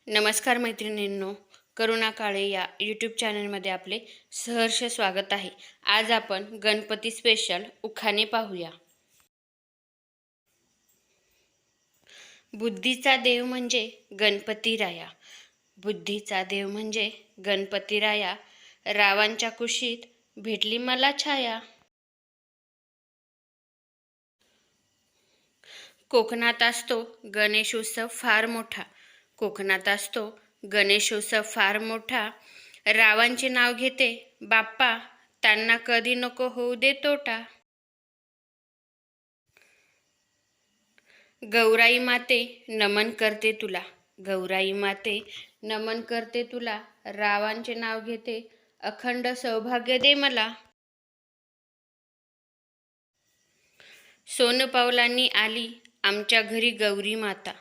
नमस्कार मैत्रिणींनो, करुणा काळे या यूट्यूब चॅनलमध्ये आपले सहर्ष स्वागत आहे। आज आपण गणपती स्पेशल उखाणे पाहूया। बुद्धीचा देव म्हणजे गणपती राया, बुद्धीचा देव म्हणजे गणपती राया, रावांच्या कुशीत भेटली मला छाया। कोकणात असतो गणेशोत्सव फार मोठा, कोकणात असतो गणेशोत्सव फार मोठा, रावांचे नाव घेते बाप्पा, त्यांना कधी नको होऊ दे तोटा। गौराई माते नमन करते तुला, गौराई माते नमन करते तुला, रावांचे नाव घेते अखंड सौभाग्य दे मला। सोनपावलांनी आली आमच्या घरी गौरी माता,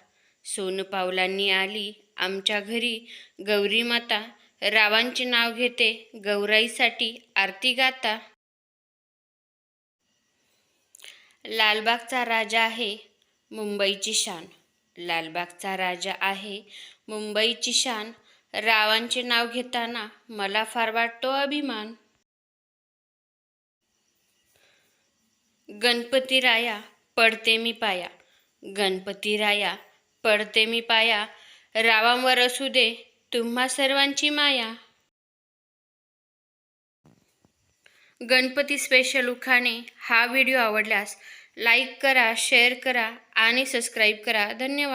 सोनपावलांनी आली आमच्या घरी गौरी माता, रावांचे नाव घेते गौराईसाठी आरती गाता। लालबागचा राजा आहे मुंबईची शान, लालबागचा राजा आहे मुंबईची शान, रावांचे नाव घेताना मला फार वाटतो अभिमान। गणपती राया पडते मी पाया, गणपती राया पडते मी पाया, रावांवर असू दे तुम्हा सर्वांची माया। गणपती स्पेशल उखाणे हा व्हिडिओ आवडल्यास लाईक करा, शेअर करा आणि सबस्क्राईब करा। धन्यवाद।